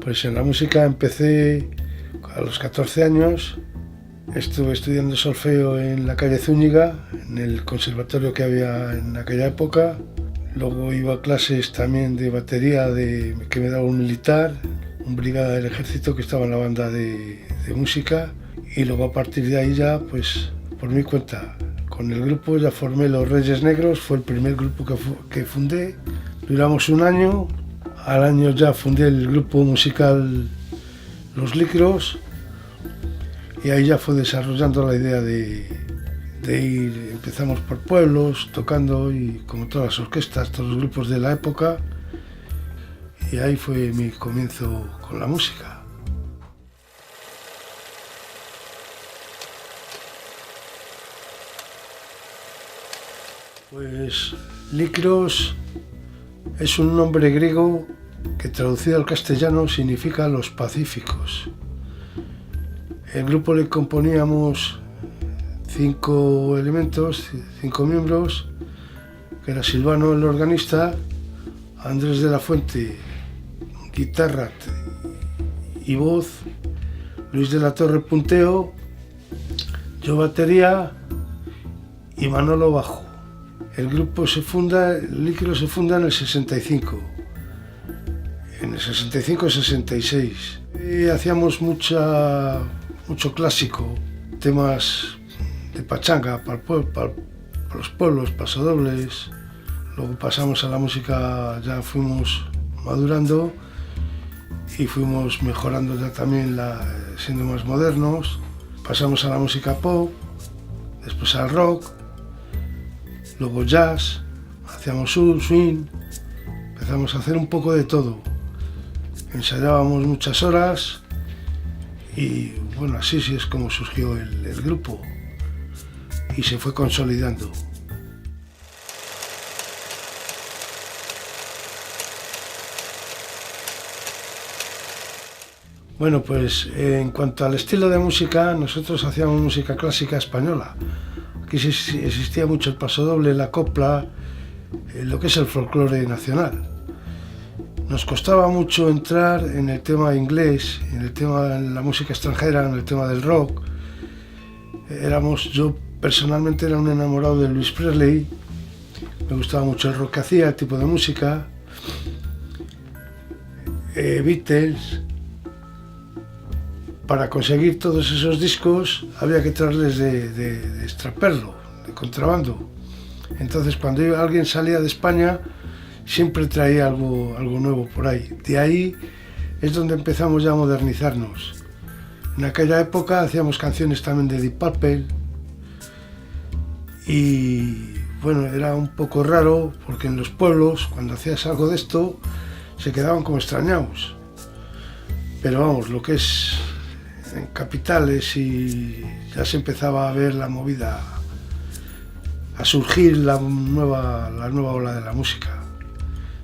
Pues en la música empecé a los 14 años. Estuve estudiando solfeo en la calle Zúñiga, en el conservatorio que había en aquella época. Luego iba a clases también de batería que me daba un militar, un brigada del ejército que estaba en la banda de música. Y luego a partir de ahí ya, pues por mi cuenta, con el grupo ya formé Los Reyes Negros, fue el primer grupo que fundé. Duramos un año, al año ya fundé el grupo musical Los Licros y ahí ya fue desarrollando la idea de ir, empezamos por pueblos, tocando y como todas las orquestas, todos los grupos de la época, y ahí fue mi comienzo con la música. Pues Licros es un nombre griego que traducido al castellano significa los pacíficos. El grupo le componíamos 5 elementos, 5 miembros, que era Silvano el organista, Andrés de la Fuente guitarra y voz, Luis de la Torre punteo, yo batería y Manolo bajo. El grupo el Licros se funda en el 65, en el 65-66. Hacíamos mucho clásico, temas de pachanga para los pueblos, pasodobles. Luego pasamos a la música, ya fuimos madurando y fuimos mejorando ya también, siendo más modernos. Pasamos a la música pop, después al rock. Luego jazz, hacíamos soul, swing, empezamos a hacer un poco de todo. Ensayábamos muchas horas y bueno, así es como surgió el grupo y se fue consolidando. Bueno, pues en cuanto al estilo de música, nosotros hacíamos música clásica española. Aquí existía mucho el pasodoble, la copla, lo que es el folclore nacional. Nos costaba mucho entrar en el tema inglés, en la música extranjera, en el tema del rock. Yo personalmente era un enamorado de Elvis Presley, me gustaba mucho el rock que hacía, el tipo de música, Beatles. Para conseguir todos esos discos había que traerles de extraperlo, de contrabando. Entonces cuando alguien salía de España siempre traía algo nuevo por ahí. De ahí es donde empezamos ya a modernizarnos. En aquella época hacíamos canciones también de Deep Purple y bueno, era un poco raro porque en los pueblos cuando hacías algo de esto se quedaban como extrañados. Pero vamos, lo que es en capitales y ya se empezaba a ver la movida, a surgir la nueva ola de la música.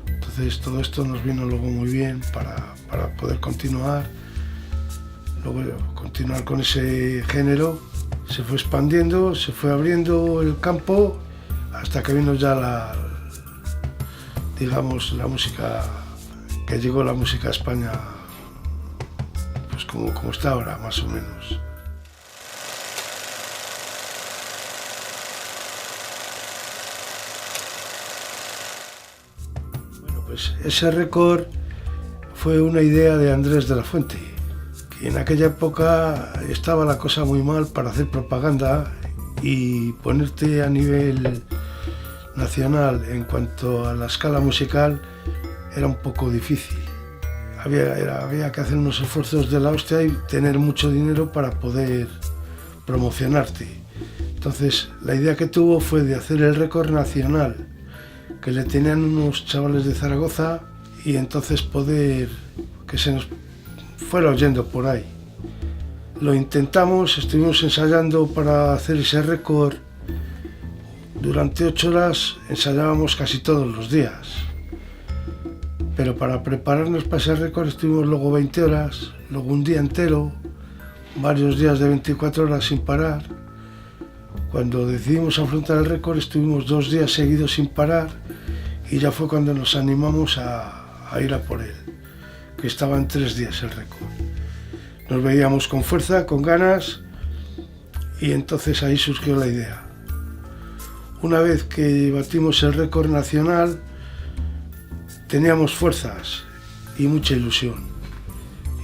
Entonces todo esto nos vino luego muy bien para poder continuar con ese género. Se fue expandiendo, se fue abriendo el campo hasta que vino ya la música, que llegó la música a España pues como está ahora, más o menos. Bueno, pues ese récord fue una idea de Andrés de la Fuente, que en aquella época estaba la cosa muy mal para hacer propaganda y ponerte a nivel nacional en cuanto a la escala musical era un poco difícil. Había que hacer unos esfuerzos de la hostia y tener mucho dinero para poder promocionarte. Entonces la idea que tuvo fue de hacer el récord nacional, que le tenían unos chavales de Zaragoza, y entonces poder que se nos fuera oyendo por ahí. Lo intentamos, estuvimos ensayando para hacer ese récord. Durante 8 horas ensayábamos casi todos los días. Pero para prepararnos para ese récord estuvimos luego 20 horas, luego un día entero, varios días de 24 horas sin parar. Cuando decidimos afrontar el récord estuvimos 2 días seguidos sin parar y ya fue cuando nos animamos a ir a por él. que estaba en 3 días el récord. Nos veíamos con fuerza, con ganas, y entonces ahí surgió la idea. Una vez que batimos el récord nacional, teníamos fuerzas y mucha ilusión.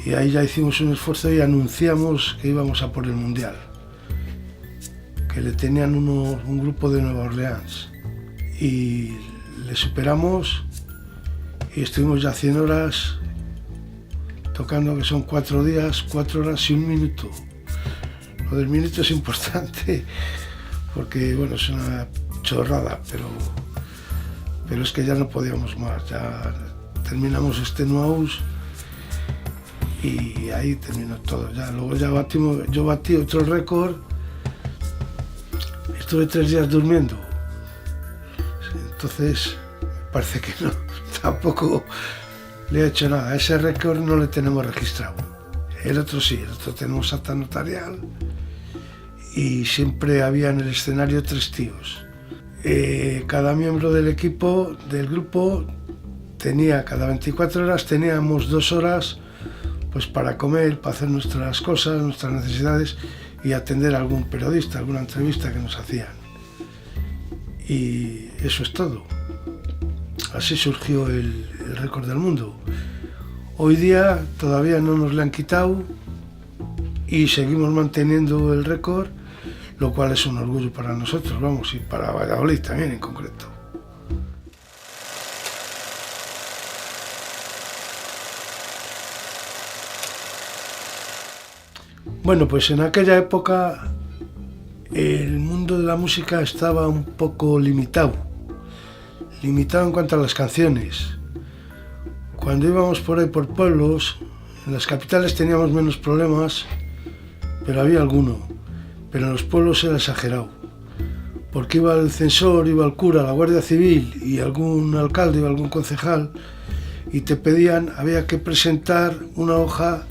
Y ahí ya hicimos un esfuerzo y anunciamos que íbamos a por el Mundial, que le tenían un grupo de Nueva Orleans. Y le superamos y estuvimos ya 100 horas tocando, que son 4 días, 4 horas y 1 minuto. Lo del minuto es importante porque, bueno, es una chorrada, pero es que ya no podíamos más. Ya terminamos extenuados y ahí terminó todo. Ya, luego ya yo batí otro récord. Estuve 3 días durmiendo. Entonces, parece que no, tampoco le he hecho nada. Ese récord no le tenemos registrado. El otro sí, el otro tenemos acta notarial y siempre había en el escenario 3 tíos. Cada miembro del equipo, del grupo, tenía, cada 24 horas teníamos 2 horas pues para comer, para hacer nuestras cosas, nuestras necesidades y atender a algún periodista, alguna entrevista que nos hacían. Y eso es todo. Así surgió el récord del mundo. Hoy día todavía no nos lo han quitado y seguimos manteniendo el récord, lo cual es un orgullo para nosotros, vamos, y para Valladolid también en concreto. Bueno, pues en aquella época el mundo de la música estaba un poco limitado en cuanto a las canciones. Cuando íbamos por ahí por pueblos, en las capitales teníamos menos problemas, pero había alguno. Pero en los pueblos era exagerado, porque iba el censor, iba el cura, la Guardia Civil y algún alcalde o algún concejal y te pedían, había que presentar una hoja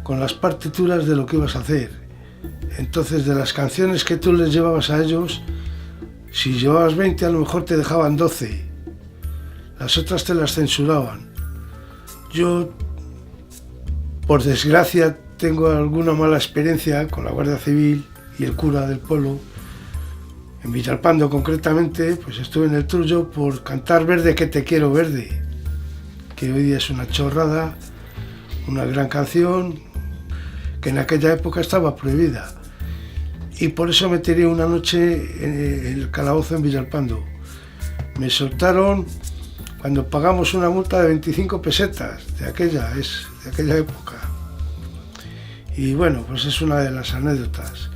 con las partituras de lo que ibas a hacer. Entonces, de las canciones que tú les llevabas a ellos, si llevabas 20, a lo mejor te dejaban 12. Las otras te las censuraban. Yo, por desgracia, tengo alguna mala experiencia con la Guardia Civil y el cura del pueblo. En Villalpando, concretamente, pues estuve en el Trullo por cantar Verde que te quiero verde, que hoy día es una chorrada, una gran canción, que en aquella época estaba prohibida. Y por eso me tiré una noche en el calabozo en Villalpando. Me soltaron cuando pagamos una multa de 25 pesetas de aquella época. Y bueno, pues es una de las anécdotas.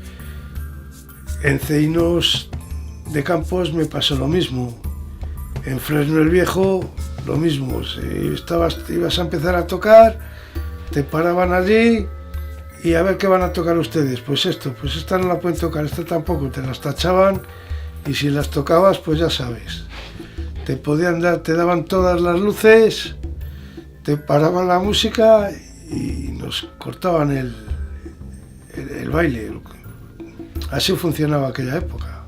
En Ceinos de Campos me pasó lo mismo. En Fresno el Viejo, lo mismo. Si ibas a empezar a tocar, te paraban allí y a ver qué van a tocar ustedes. Pues esto, pues esta no la pueden tocar, esta tampoco. Te las tachaban y si las tocabas, pues ya sabes. Te daban todas las luces, te paraban la música y nos cortaban el baile. Así funcionaba aquella época.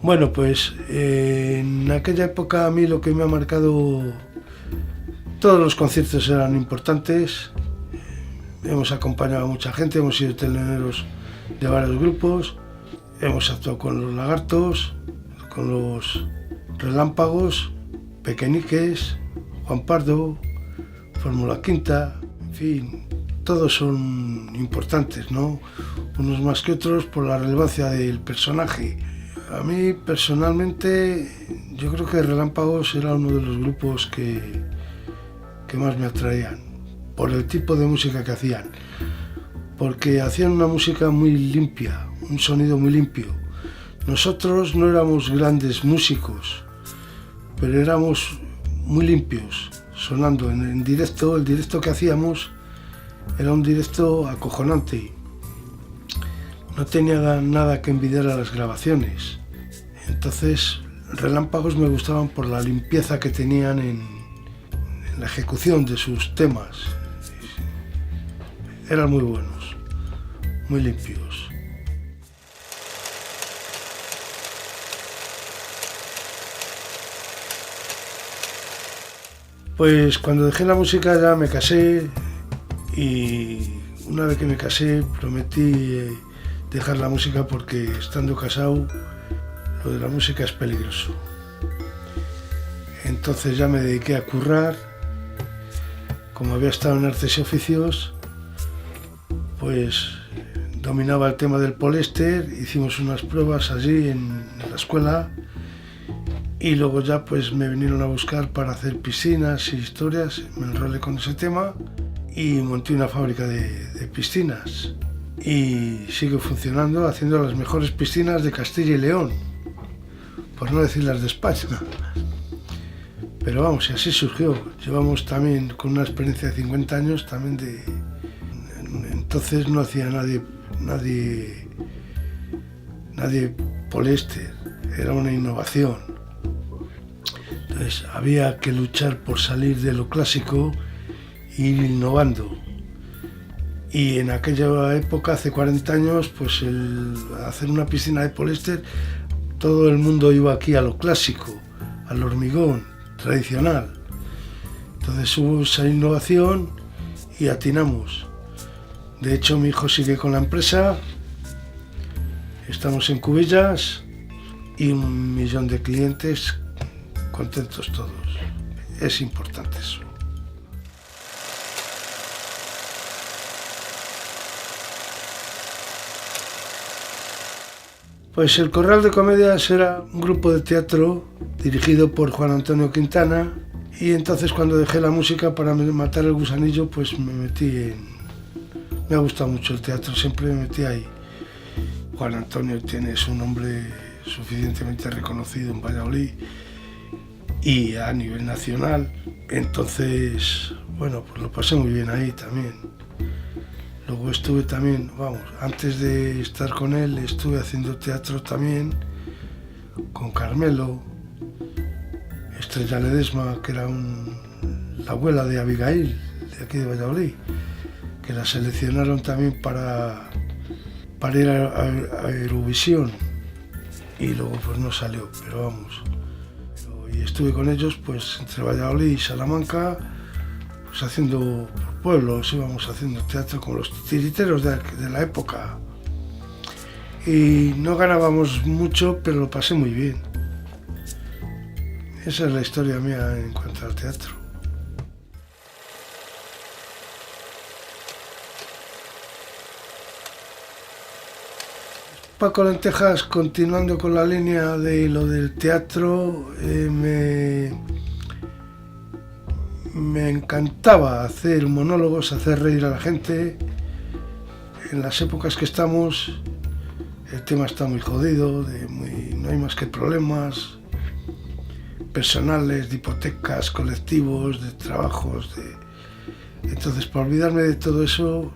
Bueno, pues en aquella época a mí lo que me ha marcado, todos los conciertos eran importantes, hemos acompañado a mucha gente, hemos sido teloneros de varios grupos, hemos actuado con los Lagartos, con los Relámpagos, Pequeñiques, Juan Pardo, Fórmula Quinta, en fin, todos son importantes, ¿no? Unos más que otros por la relevancia del personaje. A mí personalmente, yo creo que Relámpagos era uno de los grupos que más me atraían, por el tipo de música que hacían, porque hacían una música muy limpia, un sonido muy limpio. Nosotros no éramos grandes músicos, pero éramos muy limpios, sonando en directo. El directo que hacíamos era un directo acojonante. No tenía nada que envidiar a las grabaciones. Entonces, Relámpagos me gustaban por la limpieza que tenían en la ejecución de sus temas. Eran muy buenos, muy limpios. Pues cuando dejé la música ya me casé y una vez que me casé prometí dejar la música porque estando casado lo de la música es peligroso. Entonces ya me dediqué a currar. Como había estado en artes y oficios, pues dominaba el tema del poliéster, hicimos unas pruebas allí en la escuela y luego ya pues me vinieron a buscar para hacer piscinas y historias, me enrolé con ese tema y monté una fábrica de piscinas y sigo funcionando haciendo las mejores piscinas de Castilla y León, por no decir las de España. Pero vamos, y así surgió. Llevamos también con una experiencia de 50 años también de... Entonces no hacía nadie poliéster, era una innovación. Entonces había que luchar por salir de lo clásico e ir innovando. Y en aquella época, hace 40 años, pues hacer una piscina de poliéster, todo el mundo iba aquí a lo clásico, al hormigón tradicional. Entonces hubo esa innovación y atinamos. De hecho, mi hijo sigue con la empresa, estamos en Cubillas y 1 millón de clientes contentos todos. Es importante eso. Pues el Corral de Comedias era un grupo de teatro dirigido por Juan Antonio Quintana y entonces cuando dejé la música para matar el gusanillo pues me metí en... Me ha gustado mucho el teatro, siempre me metí ahí. Juan Antonio es un hombre suficientemente reconocido en Valladolid y a nivel nacional, entonces bueno, pues lo pasé muy bien ahí también. Luego estuve también, vamos, antes de estar con él estuve haciendo teatro también con Carmelo, Estrella Ledesma, que era la abuela de Abigail, de aquí de Valladolid, que la seleccionaron también para ir a Eurovisión y luego pues no salió, pero vamos. Y estuve con ellos pues entre Valladolid y Salamanca, pues haciendo pueblos, íbamos haciendo teatro con los titiriteros de la época. Y no ganábamos mucho, pero lo pasé muy bien. Esa es la historia mía en cuanto al teatro. Paco Lentejas, continuando con la línea de lo del teatro, me encantaba hacer monólogos, hacer reír a la gente. En las épocas que estamos, el tema está muy jodido, no hay más que problemas personales, de hipotecas, colectivos, de trabajos. Entonces, para olvidarme de todo eso,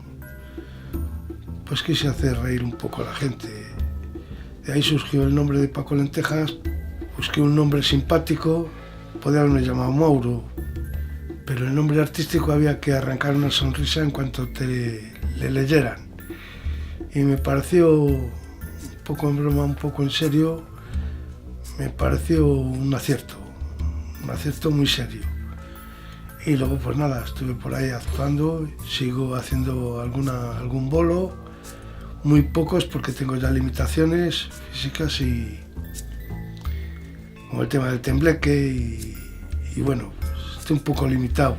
pues quise hacer reír un poco a la gente. De ahí surgió el nombre de Paco Lentejas. Busqué un nombre simpático, podía haberme llamado Mauro, pero el nombre artístico había que arrancar una sonrisa en cuanto le leyeran. Y me pareció, un poco en broma, un poco en serio, me pareció un acierto muy serio. Y luego pues nada, estuve por ahí actuando, sigo haciendo algún bolo, muy pocos porque tengo ya limitaciones físicas y como el tema del tembleque y bueno, pues estoy un poco limitado.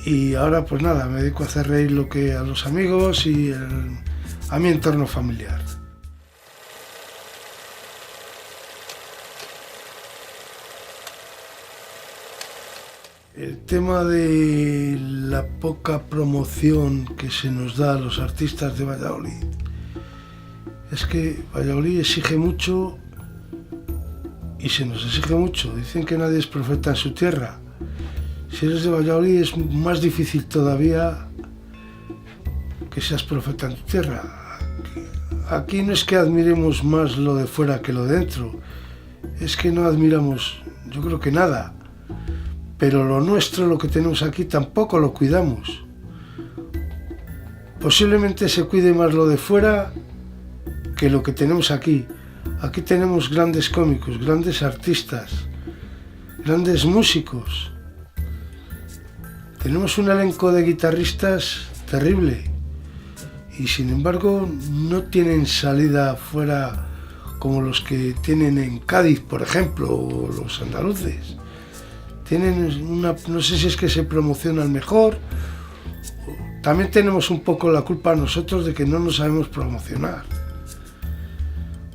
Y ahora pues nada, me dedico a hacer reír a los amigos y a mi entorno familiar. El tema de la poca promoción que se nos da a los artistas de Valladolid es que Valladolid exige mucho y se nos exige mucho. Dicen que nadie es profeta en su tierra. Si eres de Valladolid es más difícil todavía que seas profeta en tu tierra. Aquí no es que admiremos más lo de fuera que lo de dentro, es que no admiramos, yo creo que nada. Pero lo nuestro, lo que tenemos aquí, tampoco lo cuidamos. Posiblemente se cuide más lo de fuera que lo que tenemos aquí. Aquí tenemos grandes cómicos, grandes artistas, grandes músicos. Tenemos un elenco de guitarristas terrible y sin embargo no tienen salida fuera como los que tienen en Cádiz, por ejemplo, o los andaluces. Tienen no sé si es que se promocionan mejor. También tenemos un poco la culpa nosotros de que no nos sabemos promocionar.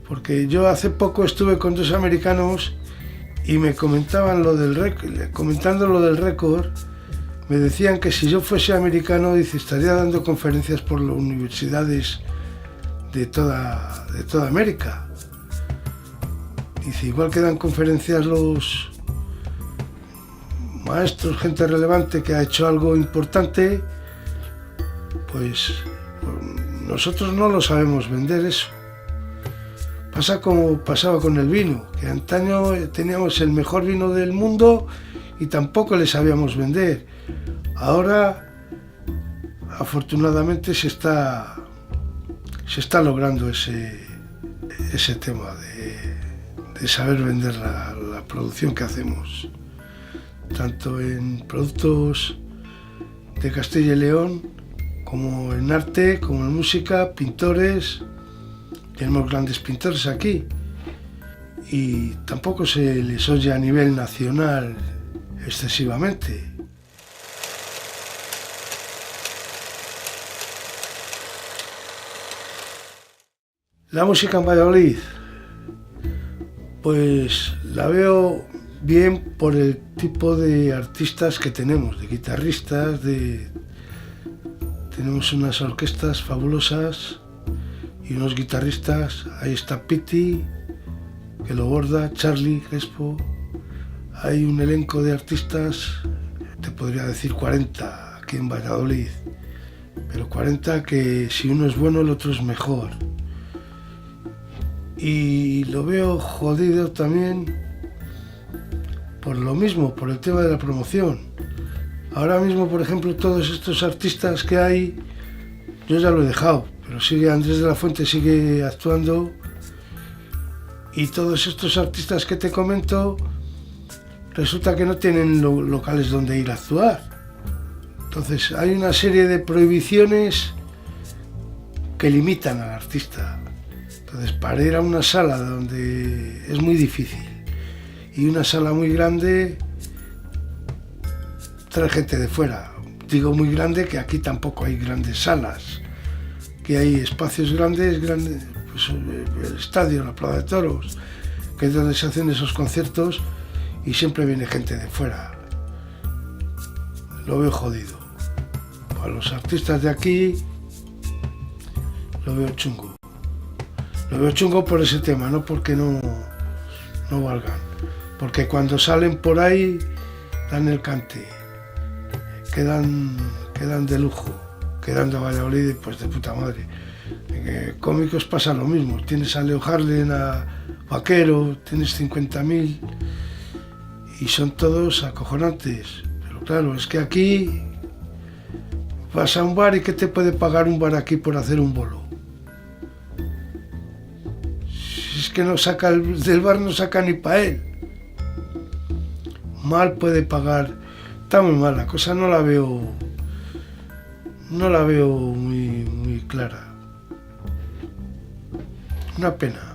Porque yo hace poco estuve con dos americanos y me comentaban comentando lo del récord, me decían que si yo fuese americano, dice, estaría dando conferencias por las universidades de toda América. Dice, igual que dan conferencias los maestros, gente relevante que ha hecho algo importante, pues nosotros no lo sabemos vender eso. Pasa como pasaba con el vino, que antaño teníamos el mejor vino del mundo y tampoco le sabíamos vender. Ahora, afortunadamente, se está logrando ese tema de saber vender la producción que hacemos, tanto en productos de Castilla y León, como en arte, como en música, pintores. Tenemos grandes pintores aquí y tampoco se les oye a nivel nacional excesivamente. La música en Valladolid, pues la veo bien por el tipo de artistas que tenemos, de guitarristas, tenemos unas orquestas fabulosas y unos guitarristas. Ahí está Piti, que lo borda, Charlie Crespo. Hay un elenco de artistas, te podría decir 40 aquí en Valladolid, pero 40 que si uno es bueno el otro es mejor. Y lo veo jodido también por lo mismo, por el tema de la promoción. Ahora mismo, por ejemplo, todos estos artistas que hay, yo ya lo he dejado, pero sigue Andrés de la Fuente, sigue actuando, y todos estos artistas que te comento resulta que no tienen locales donde ir a actuar. Entonces hay una serie de prohibiciones que limitan al artista. Entonces, para ir a una sala donde es muy difícil y una sala muy grande, trae gente de fuera. Digo muy grande, que aquí tampoco hay grandes salas, que hay espacios grandes, pues el estadio, la Plaza de Toros, que es donde se hacen esos conciertos, y siempre viene gente de fuera. Lo veo jodido. Para los artistas de aquí lo veo chungo. Lo veo chungo por ese tema, no porque no valgan. Porque cuando salen por ahí dan el cante, quedan de lujo, quedan de Valladolid, pues de puta madre. Cómicos pasa lo mismo, tienes a Leo Harlem, a Vaquero, tienes 50.000 y son todos acojonantes. Pero claro, es que aquí vas a un bar y ¿qué te puede pagar un bar aquí por hacer un bolo? Si es que no saca del bar, no saca ni para él. Mal puede pagar, está muy mal, la cosa no la veo muy clara. Una pena.